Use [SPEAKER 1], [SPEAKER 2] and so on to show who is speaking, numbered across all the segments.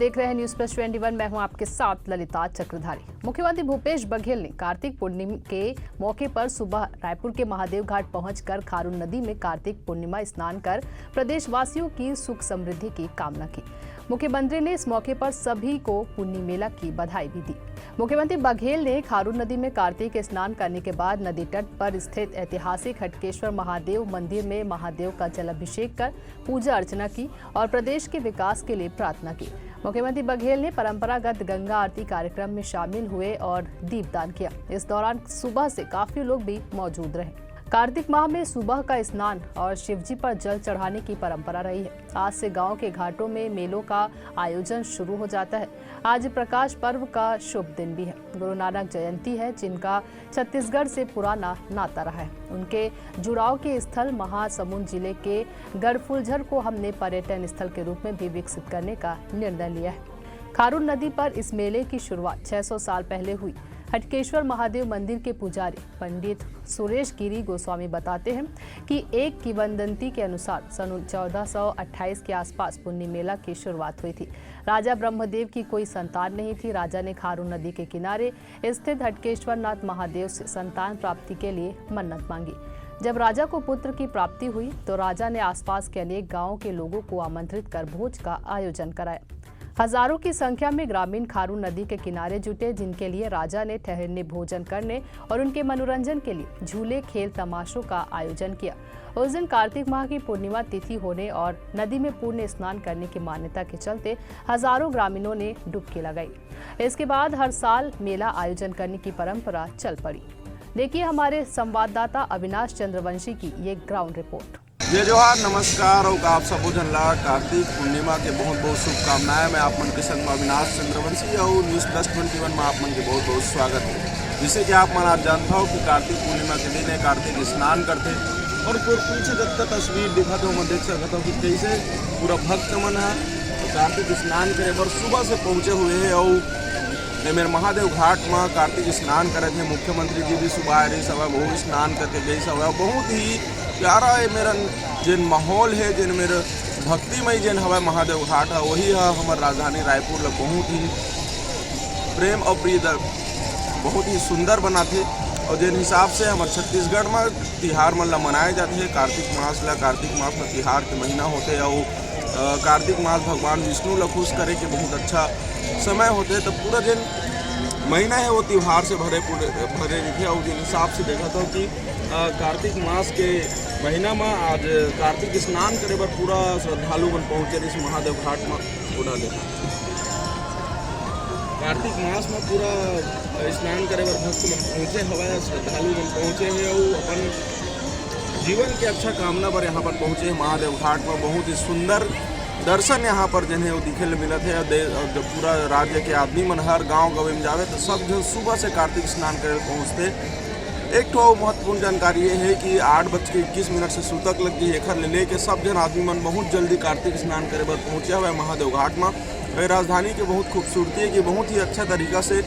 [SPEAKER 1] देख रहे हैं न्यूज प्लस 21। मैं हूं आपके साथ ललिता चक्रधारी। मुख्यमंत्री भूपेश बघेल ने कार्तिक पूर्णिमा के मौके पर सुबह रायपुर के महादेव घाट पहुंचकर खारून नदी में कार्तिक पूर्णिमा स्नान कर प्रदेशवासियों की सुख समृद्धि की कामना की। मुख्यमंत्री ने इस मौके पर सभी को पुण्य मेला की बधाई भी दी। मुख्यमंत्री बघेल ने खारून नदी में कार्तिक स्नान करने के बाद नदी तट पर स्थित ऐतिहासिक हटकेश्वर महादेव मंदिर में महादेव का जलाभिषेक कर पूजा अर्चना की और प्रदेश के विकास के लिए प्रार्थना की। मुख्यमंत्री बघेल ने परंपरागत गंगा आरती कार्यक्रम में शामिल हुए और दीपदान किया। इस दौरान सुबह से काफी लोग भी मौजूद रहे। कार्तिक माह में सुबह का स्नान और शिवजी पर जल चढ़ाने की परंपरा रही है। आज से गांव के घाटों में मेलों का आयोजन शुरू हो जाता है। आज प्रकाश पर्व का शुभ दिन भी है। गुरु नानक जयंती है, जिनका छत्तीसगढ़ से पुराना नाता रहा है। उनके जुड़ाव के स्थल महासमुंद जिले के गढ़फुलझर को हमने पर्यटन स्थल के रूप में भी विकसित करने का निर्णय लिया है। खारून नदी पर इस मेले की शुरुआत 600 साल पहले हुई। हटकेश्वर महादेव मंदिर के पुजारी पंडित सुरेश गिरी गोस्वामी बताते हैं कि एक किंवदंती के अनुसार सन 1428 के आसपास पुण्य मेला की शुरुआत हुई थी। राजा ब्रह्मदेव की कोई संतान नहीं थी। राजा ने खारून नदी के किनारे स्थित हटकेश्वर नाथ महादेव से संतान प्राप्ति के लिए मन्नत मांगी। जब राजा को पुत्र की प्राप्ति हुई तो राजा ने आसपास के अनेक गांवों के लोगों को आमंत्रित कर भोज का आयोजन कराया। हजारों की संख्या में ग्रामीण खारून नदी के किनारे जुटे, जिनके लिए राजा ने ठहरने, भोजन करने और उनके मनोरंजन के लिए झूले, खेल, तमाशों का आयोजन किया। उस दिन कार्तिक माह की पूर्णिमा तिथि होने और नदी में पुण्य स्नान करने की मान्यता के चलते हजारों ग्रामीणों ने डुबकी लगाई। इसके बाद हर साल मेला आयोजन करने की परंपरा चल पड़ी। देखिए हमारे संवाददाता अविनाश चंद्रवंशी की ये ग्राउंड रिपोर्ट।
[SPEAKER 2] जय जोहार, नमस्कार और आप सब ला कार्तिक पूर्णिमा के बहुत बहुत शुभकामनाएं। मैं आप मन के संग अविनाश चंद्रवंशी और न्यूज प्लस 21 में आप मन के बहुत बहुत स्वागत है। जिससे कि आप मन आज जानता हो कि कार्तिक पूर्णिमा के दिन है कार्तिक स्नान करते और पीछे जब तस्वीर दिखा तो मैं देख सकता हूँ कि कैसे पूरा भक्त मन है कार्तिक स्नान करे पर सुबह से पहुँचे हुए है। और मेरे महादेव घाट में कार्तिक स्नान करे थे। मुख्यमंत्री जी भी सुबह आ रही सब बहुत स्नान करके गई सब बहुत ही प्यारा है। मेरा जिन माहौल है, जिन मेरे भक्तिमय जिन हवा महादेव घाट है, वही है हमारे राजधानी रायपुर ल बहुत ही प्रेम और प्रिय बहुत ही सुंदर बना थे। और जिन हिसाब से हमारे छत्तीसगढ़ में तिहार मन ला मनाए जाते हैं कार्तिक मास में तिहार के महीना होते हैं और कार्तिक मास भगवान विष्णु ला खुश करे के बहुत अच्छा समय होते हैं। तो पूरा दिन महीना है वो त्यौहार से भरे रहे। और जिन हिसाब से देखा था कि कार्तिक मास के महीना में आज कार्तिक स्नान करे पर पूरा श्रद्धालु मन पहुँचे इस महादेव घाट में उड़ा देखा। कार्तिक मास में पूरा स्नान करे पर भक्त मन पहुँचे हवा, श्रद्धालु मन पहुँचे हैं और अपन जीवन के अच्छा कामना पर यहाँ पर पहुँचे महादेव घाट में। बहुत ही सुंदर दर्शन यहाँ पर जिन्हें वो दिखे मिलत है। जब पूरा राज्य के आदमी मन हर गाँव में जावे तो सब जन सुबह से कार्तिक स्नान करे पहुँचते। एक तो महत्वपूर्ण जानकारी ये है कि 8:21 से सूतक लग गई एक लेके सब जन आदमी मन बहुत जल्दी कार्तिक स्नान करे पर पहुँचे हुए महादेव घाट में। राजधानी की बहुत खूबसूरती है कि बहुत ही अच्छा तरीका से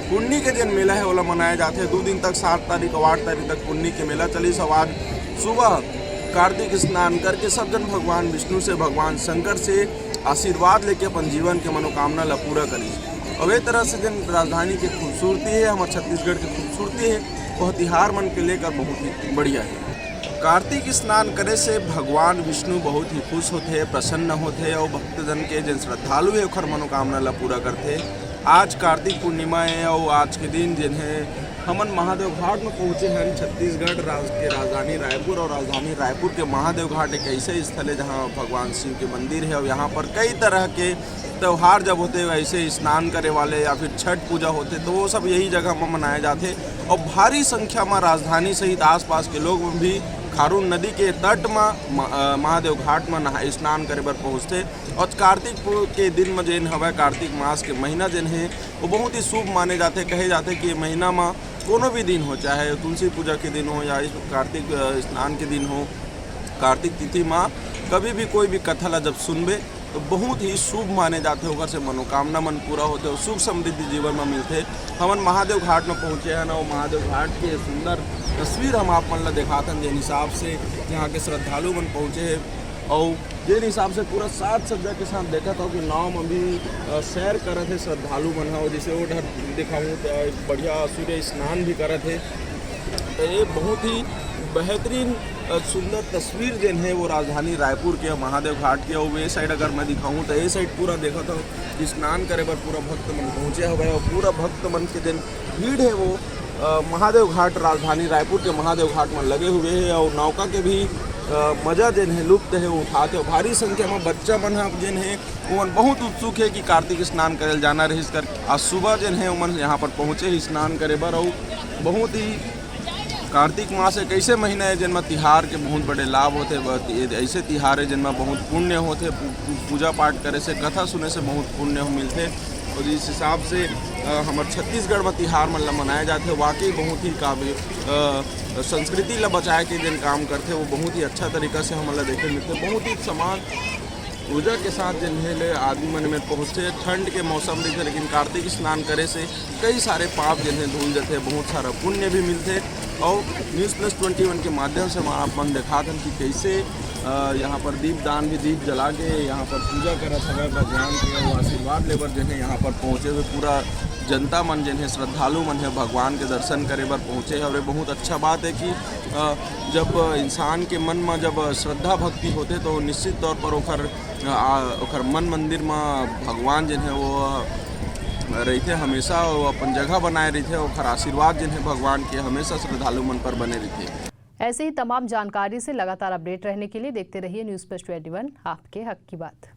[SPEAKER 2] पुण्य के दिन मेला है वाला मनाया जाते हैं। 2 दिन तक 7 तारीख और 8 तारीख तक पुण्य के मेला चली। सब आज सुबह कार्तिक स्नान करके सब जन भगवान विष्णु से, भगवान शंकर से आशीर्वाद लेके अपन जीवन के मनोकामना ला पूरा करी। और एक तरह से जिन राजधानी की खूबसूरती है, हमारे छत्तीसगढ़ की खूबसूरती है, वह तिहार मन के लेकर बहुत ही बढ़िया है। कार्तिक स्नान करे से भगवान विष्णु बहुत ही खुश होते हैं, प्रसन्न होते हैं और भक्तजन के जिन श्रद्धालु है उखर मनोकामना ला पूरा करते हैं। आज कार्तिक पूर्णिमा है और आज के दिन जिन्हें हमन महादेव घाट में पहुँचे हैं छत्तीसगढ़ के राजधानी रायपुर। और राजधानी रायपुर के महादेव घाट एक ऐसे स्थल है जहाँ भगवान शिव के मंदिर है और यहाँ पर कई तरह के त्यौहार जब होते हैं ऐसे स्नान करे वाले या फिर छठ पूजा होते तो वो सब यही जगह में मनाए जाते। और भारी संख्या में राजधानी सहित आसपास के लोग भी खारून नदी के तट में महादेव घाट में स्नान करे पर पहुँचते। और कार्तिक के दिन में जिन हवा कार्तिक मास के महीना जिन है वो बहुत ही शुभ माने जाते। कहे जाते कि महीना में कोनो भी दिन हो, चाहे तुलसी पूजा के दिन हो या कार्तिक स्नान के दिन हो, कार्तिक तिथि में कभी भी कोई भी कथा ला जब सुनबे तो बहुत ही शुभ माने जाते। होकर से मनोकामना मन पूरा होते और सुख समृद्धि जीवन में मिलते। हमन महादेव घाट में पहुँचे हैं ना, वो महादेव घाट के सुंदर तस्वीर हम आप मन ला दिखाते हैं जिन हिसाब से यहाँ के श्रद्धालु मन पहुँचे हैं। और जिन हिसाब से पूरा साज सज्जा के साथ देखा था कि नाव में भी सैर करे थे श्रद्धालु मन हो, जैसे वो ढर दिखाऊँ तो बढ़िया सूर्य स्नान भी करे थे। तो ये बहुत ही बेहतरीन सुंदर तस्वीर जिन है वो राजधानी रायपुर के महादेव घाट के। और ये साइड अगर मैं दिखाऊँ तो ये साइड पूरा देखा था स्नान करे पर पूरा भक्त मन पहुँचे हुए और पूरा भक्त मन के जिन भीड़ है वो महादेव घाट राजधानी रायपुर के महादेव घाट में लगे हुए हैं। और नौका के भी मजा जिन है लुप्त है वो उठाते हो। भारी संख्या में बच्चा मन जिन है वो बहुत उत्सुक है कि कार्तिक स्नान करे जाना रही कर। आज सुबह जिन है उमन यहाँ पर पहुँचे ही स्नान करे बर। और बहुत ही कार्तिक मास एक ऐसे महीना है जिनमें तिहार के बहुत बड़े लाभ होते। ऐसे तिहार है जिनमें बहुत पुण्य होते, पूजा पाठ करे से कथा सुने से बहुत पुण्य मिलते। और जिस हिसाब से हमारे छत्तीसगढ़ में तिहार मतलब मनाए जाते वाकई बहुत ही काबिल संस्कृति ला बचाए के जिन काम करते वो बहुत ही अच्छा तरीका से हमारा देखे मिलते। बहुत ही समान ऊर्जा के साथ जिन्हें आदमी मन में पहुँचते। ठंड के मौसम दिखे लेकिन कार्तिक स्नान करे से कई सारे पाप जिन्हें धुल जाते, बहुत सारा पुण्य भी मिलते। और News+21 के माध्यम से हमारा अपन दिखा था कि कैसे यहाँ पर दीपदान भी दीप जला के यहाँ पर पूजा करत हवे भगवान के और आशीर्वाद लेबर जिन्हें यहाँ पर पहुँचे हुए पूरा जनता मन जिन्हें श्रद्धालु मन है भगवान के दर्शन करे बर पहुँचे। और बहुत अच्छा बात है कि जब इंसान के मन में जब श्रद्धा भक्ति होते तो निश्चित तौर पर ओकर मन मंदिर में भगवान जिन्हें वो रहते हमेशा वो अपन जगह बनाए रहते और आशीर्वाद जिन्हें भगवान के हमेशा श्रद्धालु मन पर बने रहते।
[SPEAKER 1] ऐसे ही तमाम जानकारी से लगातार अपडेट रहने के लिए देखते रहिए News+21, आपके हक की बात।